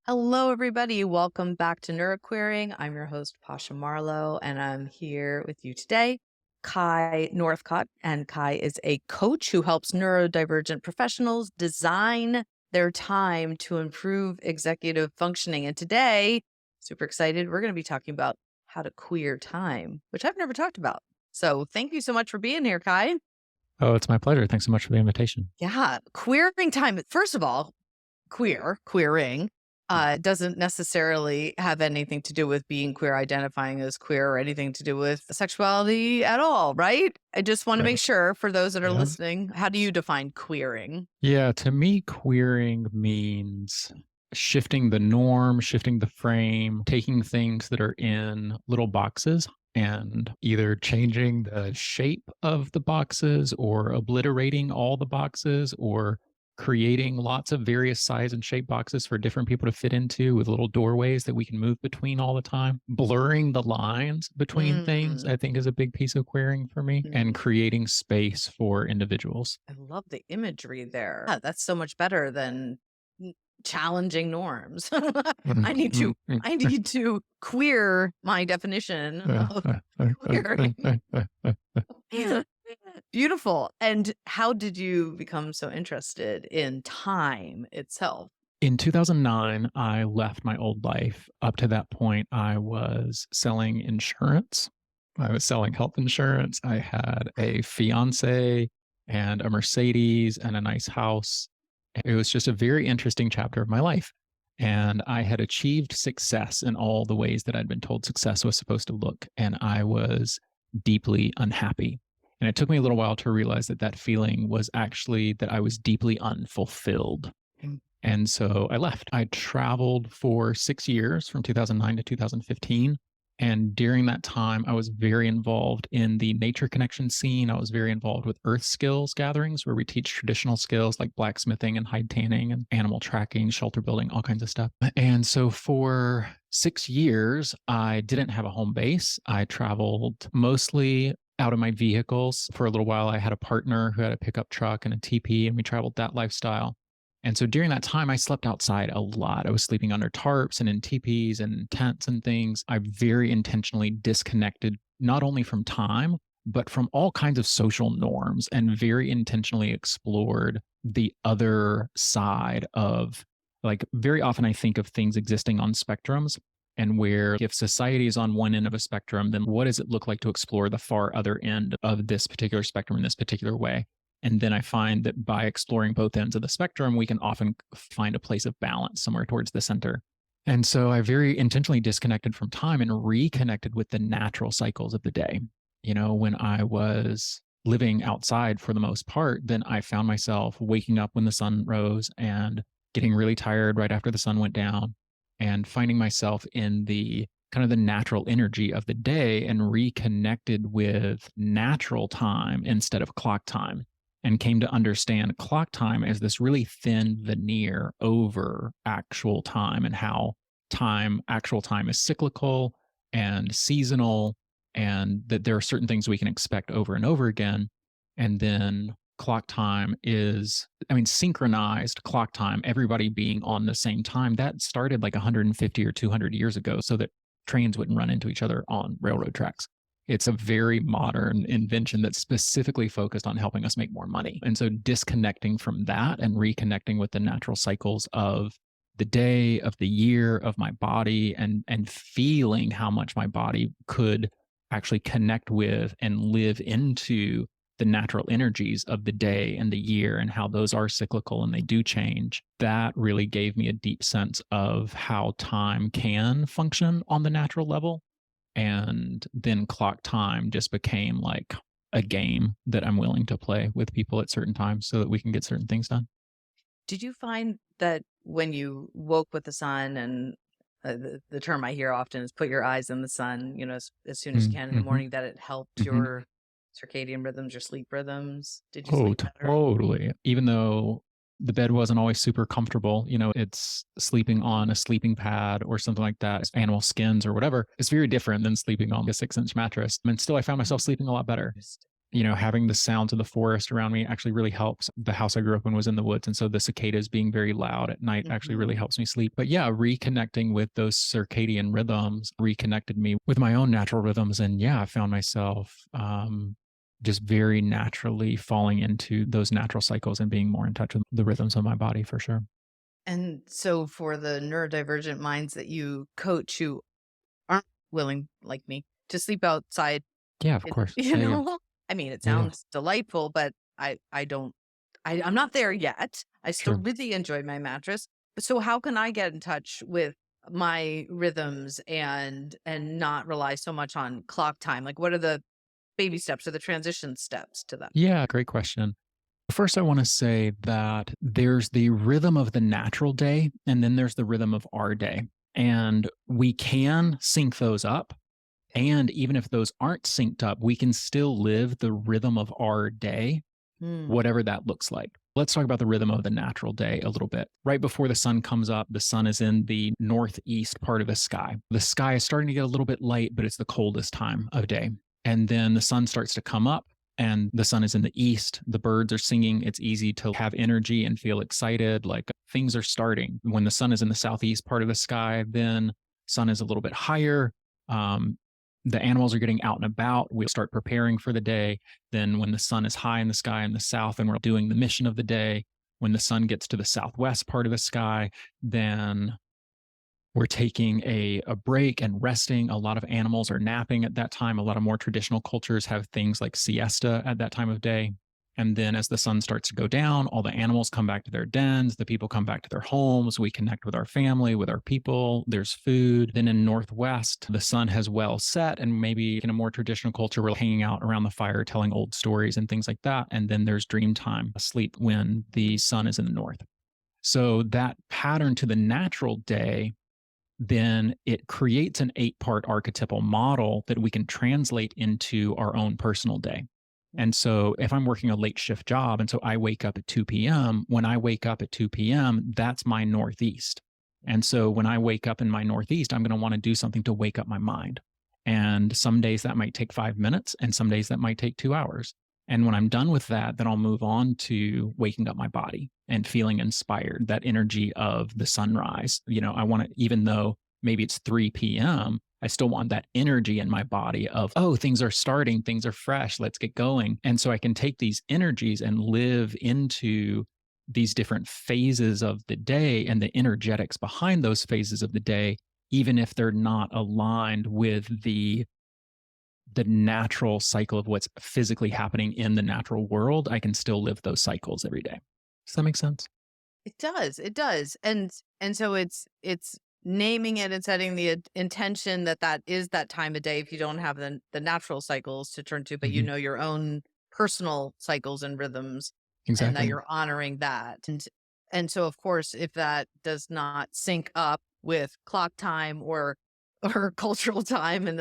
Hello, everybody. Welcome back to Neuroqueering. I'm your host, Pasha Marlowe, and I'm here with you today, Kai Northcott. And Kai is a coach who helps neurodivergent professionals design their time to improve executive functioning. And today, super excited, we're going to be talking about how to queer time, which I've never talked about. So thank you so much for being here, Kai. Oh, it's my pleasure. Thanks so much for the invitation. Yeah, queering time. First of all, queering doesn't necessarily have anything to do with being queer, identifying as queer, or anything to do with sexuality at all, right? I just want to Right. make sure for those that are Yeah. listening, how do you define queering? Yeah. To me, queering means shifting the norm, shifting the frame, taking things that are in little boxes and either changing the shape of the boxes or obliterating all the boxes or creating lots of various size and shape boxes for different people to fit into with little doorways that we can move between all the time. Blurring the lines between things, Mm, I think, is a big piece of queering for me, mm, and creating space for individuals. I love the imagery there. Yeah, that's so much better than challenging norms. I need to I need to queer my definition of queering. Beautiful. And how did you become so interested in time itself? In 2009, I left my old life. Up to that point, I was selling insurance. I was selling health insurance. I had a fiance and a Mercedes and a nice house. It was just a very interesting chapter of my life. And I had achieved success in all the ways that I'd been told success was supposed to look. And I was deeply unhappy. And it took me a little while to realize that that feeling was actually that I was deeply unfulfilled. Mm. And so I left. I traveled for 6 years from 2009 to 2015. And during that time, I was very involved in the nature connection scene. I was very involved with earth skills gatherings where we teach traditional skills like blacksmithing and hide tanning and animal tracking, shelter building, all kinds of stuff. And so for 6 years, I didn't have a home base. I traveled mostly out of my vehicles. For a little while, I had a partner who had a pickup truck and a TP, and we traveled that lifestyle. And so during that time, I slept outside a lot. I was sleeping under tarps and in teepees and tents and things. I very intentionally disconnected not only from time, but from all kinds of social norms, and very intentionally explored the other side of, like, very often I think of things existing on spectrums, and where if society is on one end of a spectrum, then what does it look like to explore the far other end of this particular spectrum in this particular way? And then I find that by exploring both ends of the spectrum, we can often find a place of balance somewhere towards the center. And so I very intentionally disconnected from time and reconnected with the natural cycles of the day. When I was living outside for the most part, then I found myself waking up when the sun rose and getting really tired right after the sun went down, and finding myself in the kind of the natural energy of the day and reconnected with natural time instead of clock time, and came to understand clock time as this really thin veneer over actual time, and how actual time is cyclical and seasonal, and that there are certain things we can expect over and over again. And then clock time is, I mean, synchronized clock time, everybody being on the same time, that started like 150 or 200 years ago so that trains wouldn't run into each other on railroad tracks. It's a very modern invention that's specifically focused on helping us make more money. And so disconnecting from that and reconnecting with the natural cycles of the day, of the year, of my body, and feeling how much my body could actually connect with and live into the natural energies of the day and the year, and how those are cyclical and they do change. That really gave me a deep sense of how time can function on the natural level. And then clock time just became like a game that I'm willing to play with people at certain times so that we can get certain things done. Did you find that when you woke with the sun, and the term I hear often is put your eyes in the sun, as soon as you can in the Mm-hmm. morning, that it helped Mm-hmm. your circadian rhythms, your sleep rhythms? Did you Oh, sleep better? totally. Even though the bed wasn't always super comfortable, it's sleeping on a sleeping pad or something like that, animal skins or whatever. It's very different than sleeping on a 6-inch mattress. And still, I found myself sleeping a lot better. having the sounds of the forest around me actually really helps. The house I grew up in was in the woods. And so the cicadas being very loud at night actually really Mhm. helps me sleep. But yeah, reconnecting with those circadian rhythms reconnected me with my own natural rhythms. And yeah, I found myself just very naturally falling into those natural cycles and being more in touch with the rhythms of my body for sure. And so for the neurodivergent minds that you coach who aren't willing, like me, to sleep outside, Yeah, of it course. you Yeah, yeah. know? I mean, it Yeah, yeah. sounds delightful, but I don't I'm not there yet. I still Sure. really enjoy my mattress. But so how can I get in touch with my rhythms and not rely so much on clock time? Like, what are the baby steps or the transition steps to that? Yeah, great question. First, I want to say that there's the rhythm of the natural day, and then there's the rhythm of our day. And we can sync those up. Okay. And even if those aren't synced up, we can still live the rhythm of our day, Hmm. whatever that looks like. Let's talk about the rhythm of the natural day a little bit. Right before the sun comes up, the sun is in the northeast part of the sky. The sky is starting to get a little bit light, but it's the coldest time of day. And then the sun starts to come up and the sun is in the east. The birds are singing. It's easy to have energy and feel excited, like things are starting. When the sun is in the southeast part of the sky, then sun is a little bit higher. Um, the animals are getting out and about. We start preparing for the day. Then, when the sun is high in the sky in the south and we're doing the mission of the day, when the sun gets to the southwest part of the sky, then we're taking a break and resting. A lot of animals are napping at that time. A lot of more traditional cultures have things like siesta at that time of day. And then as the sun starts to go down, all the animals come back to their dens, the people come back to their homes, we connect with our family, with our people, there's food. Then in Northwest, the sun has well set, and maybe in a more traditional culture, we're hanging out around the fire, telling old stories and things like that. And then there's dream time, sleep when the sun is in the north. So that pattern to the natural day, then it creates an 8-part archetypal model that we can translate into our own personal day. And so if I'm working a late shift job, and so I wake up at 2 p.m., when I wake up at 2 p.m., that's my Northeast. And so when I wake up in my Northeast, I'm going to want to do something to wake up my mind. And some days that might take 5 minutes, and some days that might take 2 hours. And when I'm done with that, then I'll move on to waking up my body and feeling inspired, that energy of the sunrise. I want to, even though maybe it's 3 p.m., I still want that energy in my body of, oh, things are starting, things are fresh, let's get going. And so I can take these energies and live into these different phases of the day and the energetics behind those phases of the day, even if they're not aligned with the natural cycle of what's physically happening in the natural world. I can still live those cycles every day. Does that make sense? It does, it does, and so it's naming it and setting the intention that that is that time of day if you don't have the natural cycles to turn to, but you Mhm. know your own personal cycles and rhythms, and that Exactly. you're honoring that, and so of course if that does not sync up with clock time or or cultural time and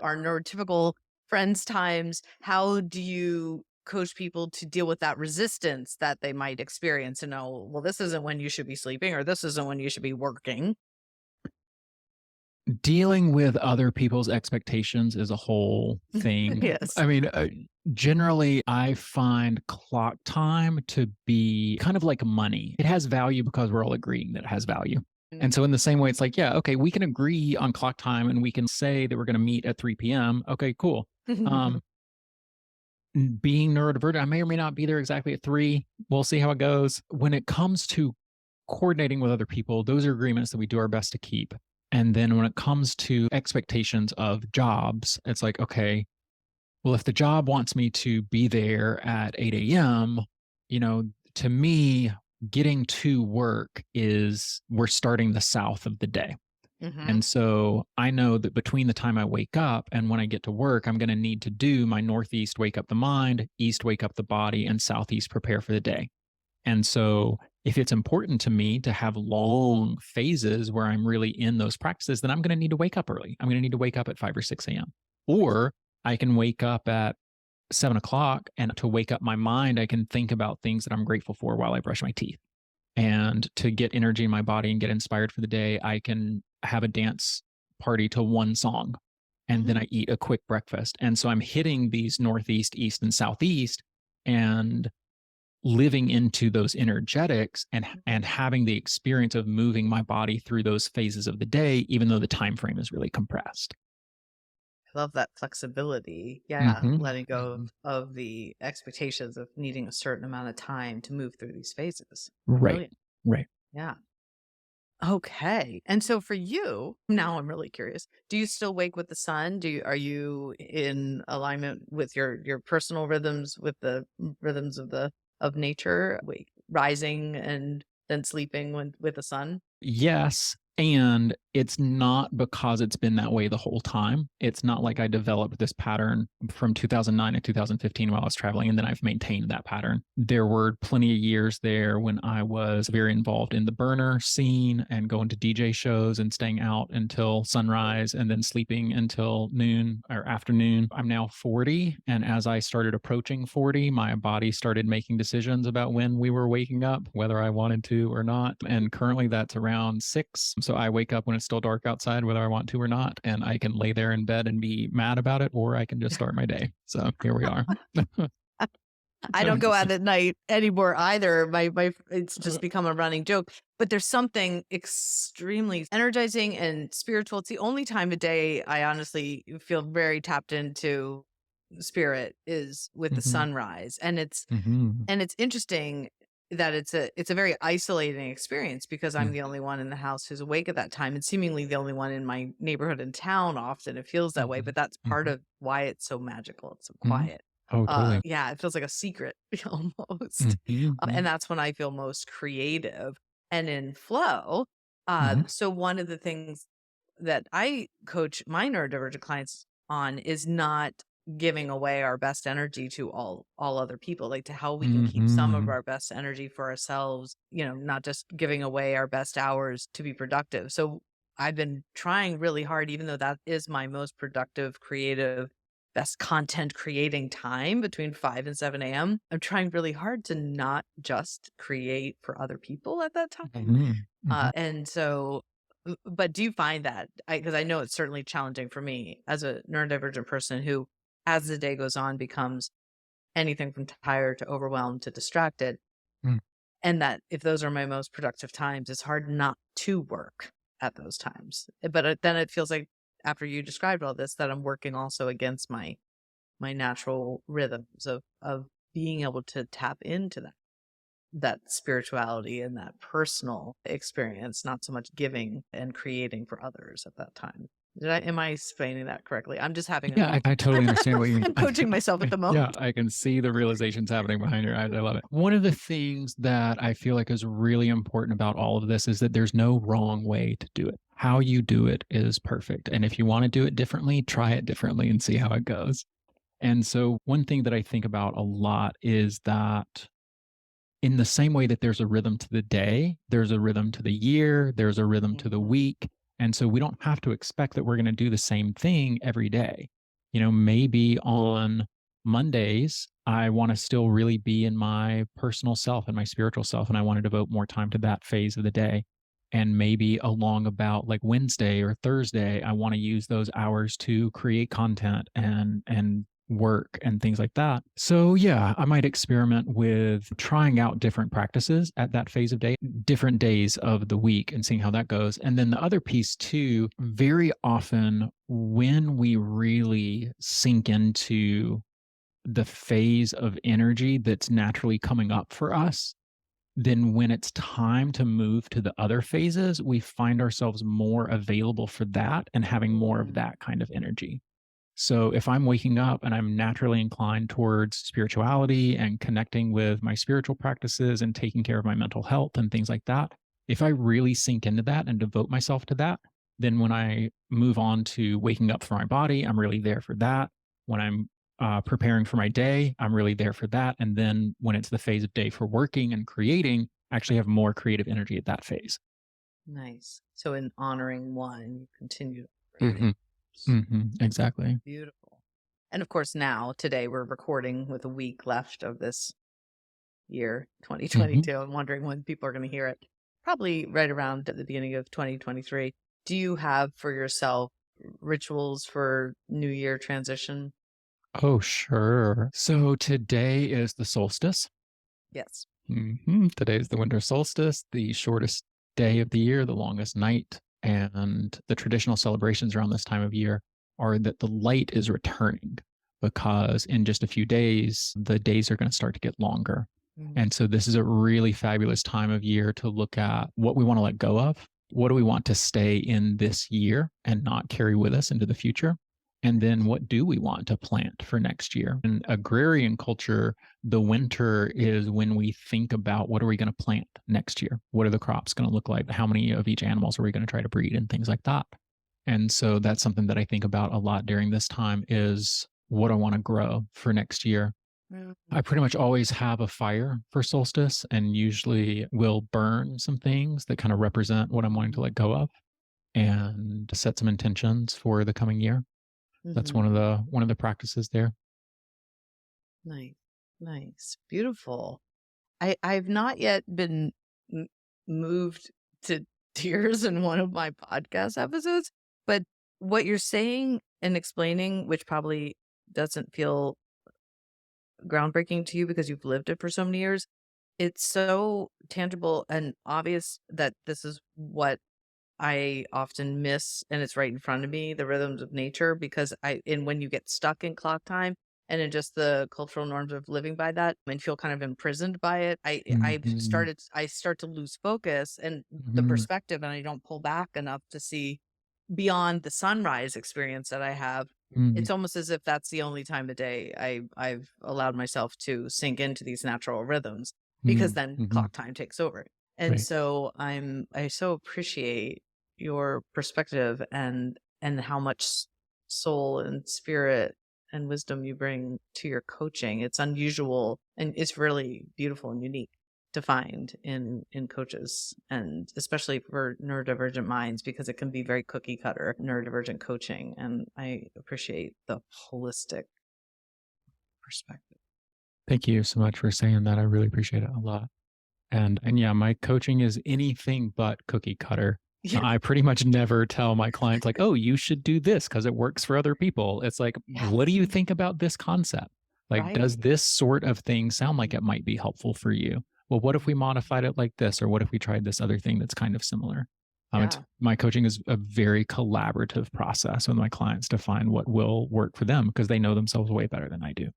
our neurotypical friends times, how do you coach people to deal with that resistance that they might experience and know, well, this isn't when you should be sleeping or this isn't when you should be working. Dealing with other people's expectations is a whole thing. Yes. I mean, generally, I find clock time to be kind of like money. It has value because we're all agreeing that it has value. And so, in the same way, it's like, yeah, okay, we can agree on clock time and we can say that we're going to meet at 3 p.m. Okay, cool. Um, being neurodivergent, I may or may not be there exactly at 3. We'll see how it goes. When it comes to coordinating with other people, those are agreements that we do our best to keep. And then when it comes to expectations of jobs, it's like, okay, well, if the job wants me to be there at 8 a.m., you know, to me, getting to work is we're starting the south of the day. Hmm. And so I know that between the time I wake up and when I get to work, I'm going to need to do my northeast wake up the mind, east wake up the body, and southeast prepare for the day. And so if it's important to me to have long phases where I'm really in those practices, then I'm going to need to wake up early. I'm going to need to wake up at 5 or 6 a.m. Or I can wake up at 7 o'clock, and to wake up my mind, I can think about things that I'm grateful for while I brush my teeth. And to get energy in my body and get inspired for the day, I can have a dance party to one song. and then Mhm. I eat a quick breakfast. And so I'm hitting these northeast, east, and southeast and living into those energetics and having the experience of moving my body through those phases of the day, even though the time frame is really compressed. I love that flexibility. Yeah, Hmm. letting go of the expectations of needing a certain amount of time to move through these phases. Right. Brilliant. Right. Yeah. Okay. And so for you, now I'm really curious. Do you still wake with the sun? Are you in alignment with your personal rhythms with the rhythms of nature, wake rising and then sleeping with the sun? Yes, and it's not because it's been that way the whole time. It's not like I developed this pattern from 2009 to 2015 while I was traveling, and then I've maintained that pattern. There were plenty of years there when I was very involved in the burner scene and going to DJ shows and staying out until sunrise and then sleeping until noon or afternoon. I'm now 40, and as I started approaching 40, my body started making decisions about when we were waking up, whether I wanted to or not. And currently that's around 6. So I wake up when it's still dark outside, whether I want to or not. And I can lay there in bed and be mad about it, or I can just start my day. So here we are. I don't go out at night anymore either. My it's just become a running joke. But there's something extremely energizing and spiritual. It's the only time of day I honestly feel very tapped into spirit is with the Mhm, sunrise. mhm, And it's interesting that it's a very isolating experience because I'm mm, the only one in the house who's awake at that time and seemingly the only one in my neighborhood and town often. It feels that way, mhm, but that's part mhm, of why it's so magical. It's so mhm. quiet. Oh, totally. Yeah, it feels like a secret almost. Mhm, And mhm, that's when I feel most creative and in flow. mhm, So one of the things that I coach my neurodivergent clients on is not giving away our best energy to all other people, like to how we can keep some of mhm, our best energy for ourselves, not just giving away our best hours to be productive. So I've been trying really hard, even though that is my most productive, creative, best content creating time between 5 and 7 a.m. I'm trying really hard to not just create for other people at that time. mhm, mhm. And so but do you find that because I know it's certainly challenging for me as a neurodivergent person who, as the day goes on, becomes anything from tired to overwhelmed to distracted, Mm. and that if those are my most productive times, it's hard not to work at those times. But then it feels like after you described all this that I'm working also against my natural rhythms of being able to tap into that spirituality and that personal experience, not so much giving and creating for others at that time. Am I explaining that correctly? I'm just having a Yeah, I totally understand what you mean. I'm coaching myself at the Yeah, moment. I can see the realizations happening behind your eyes. I love it. One of the things that I feel like is really important about all of this is that there's no wrong way to do it. How you do it is perfect. And if you want to do it differently, try it differently and see how it goes. And so, one thing that I think about a lot is that in the same way that there's a rhythm to the day, there's a rhythm to the year, there's a rhythm to the Mhm. week. And so we don't have to expect that we're going to do the same thing every day. Maybe on Mondays, I want to still really be in my personal self and my spiritual self, and I want to devote more time to that phase of the day. And maybe along about like Wednesday or Thursday, I want to use those hours to create content and work and things like that. So yeah, I might experiment with trying out different practices at that phase of day, different days of the week and seeing how that goes. And then the other piece too, very often when we really sink into the phase of energy that's naturally coming up for us, then when it's time to move to the other phases, we find ourselves more available for that and having more of Mm. that kind of energy. So if I'm waking up and I'm naturally inclined towards spirituality and connecting with my spiritual practices and taking care of my mental health and things like that, if I really sink into that and devote myself to that, then when I move on to waking up for my body, I'm really there for that. When I'm preparing for my day, I'm really there for that. And then when it's the phase of day for working and creating, I actually have more creative energy at that phase. Nice. So in honoring one, you continue to operate Hmm. it. Exactly. Beautiful. And of course, now today we're recording with a week left of this year, Hmm. 2022. I'm wondering when people are going to hear it. Probably right around at the beginning of 2023. Do you have for yourself rituals for New Year transition? Oh, sure. So today is the solstice. Yes. Today is the winter solstice, the shortest day of the year, the longest night. And the traditional celebrations around this time of year are that the light is returning because in just a few days, the days are going to start to get longer. Mm, And so this is a really fabulous time of year to look at what we want to let go of. What do we want to stay in this year and not carry with us into the future? And then what do we want to plant for next year? In agrarian culture, the winter is when we think about what are we going to plant next year? What are the crops going to look like? How many of each animals are we going to try to breed and things like that? And so that's something that I think about a lot during this time is what I want to grow for next year. mm, I pretty much always have a fire for solstice and usually will burn some things that kind of represent what I'm wanting to let go of and set some intentions for the coming year. That's mhm. one of the practices there. Nice, nice, beautiful. I've not yet been m moved to tears in one of my podcast episodes, but what you're saying and explaining, which probably doesn't feel groundbreaking to you because you've lived it for so many years, it's so tangible and obvious that this is what I often miss, and it's right in front of me, the rhythms of nature, because and when you get stuck in clock time and in just the cultural norms of living by that and feel kind of imprisoned by it, Mhm, I start to lose focus and the mhm, perspective, and I don't pull back enough to see beyond the sunrise experience that I have. mhm, It's almost as if that's the only time of day I've allowed myself to sink into these natural rhythms because mhm, then mhm. clock time takes over. And Right. so I so appreciate your perspective and how much soul and spirit and wisdom you bring to your coaching. It's unusual and it's really beautiful and unique to find in coaches, and especially for neurodivergent minds, because it can be very cookie cutter neurodivergent coaching, and I appreciate the holistic perspective. Thank you so much for saying that. I really appreciate it a lot. And yeah, my coaching is anything but cookie cutter. Yeah, I pretty much never tell my clients like, "Oh, you should do this because it works for other people." It's like, "What do yes, you think about this concept? Like, right. does this sort of thing sound like it might be helpful for you? Well, what if we modified it like this, or what if we tried this other thing that's kind of similar?" It's Yeah, my coaching is a very collaborative process with my clients to find what will work for them because they know themselves way better than I do.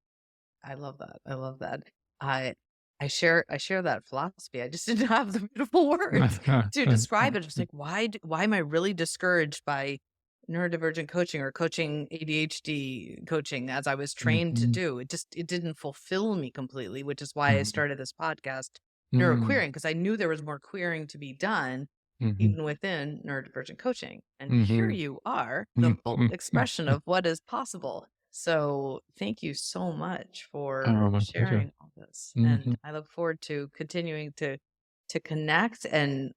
I love that. I love that. I I share that philosophy. I just didn't have the beautiful words to describe it. It's like, why am I really discouraged by neurodivergent coaching or coaching ADHD coaching as I was trained to Mhm, do? It didn't fulfill me completely, which is why I mhm, started this podcast, mhm, neuroqueering, because I knew there was more queering to be done mhm. even within neurodivergent coaching. And here Mhm. you are, the Mm, full mm, mm, expression mm. of what is possible. So thank you so much for Oh, my pleasure. sharing all this. And Mhm. I look forward to continuing to connect, and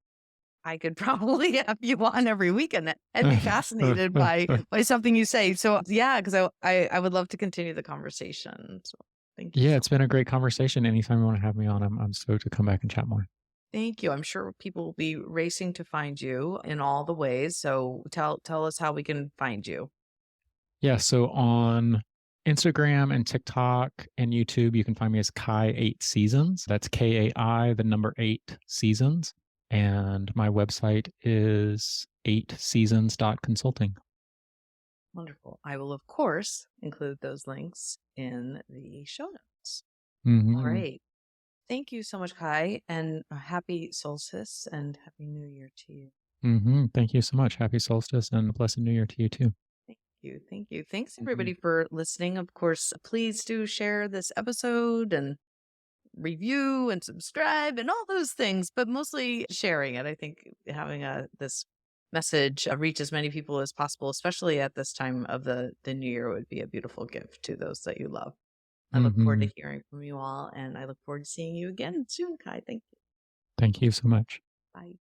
I could probably have you on every weekend and be fascinated by something you say. So yeah, because I would love to continue the conversation. So thank you Yeah, so it's been a great conversation. Anytime you wanna have me on, I'm stoked to come back and chat more. thank you. I'm sure people will be racing to find you in all the ways. So tell us how we can find you. Yeah, so on Instagram and TikTok and YouTube, you can find me as Kai 8 Seasons. That's KAI, the number 8 seasons, and my website is 8seasons.consulting. Wonderful. I will, of course, include those links in the show notes. All Mhm. right. Thank you so much, Kai, and a happy solstice and happy new year to you. Mhm. Thank you so much. Happy solstice and a blessed new year to you too. Thank you. Thank you. Thanks, Mhm. everybody, for listening. Of course, please do share this episode and review and subscribe and all those things, but mostly sharing it. I think having this message reach as many people as possible, especially at this time of the new year, would be a beautiful gift to those that you love. I look forward to Mhm. hearing from you all, and I look forward to seeing you again soon, Kai. Thank you. Thank you so much. Bye.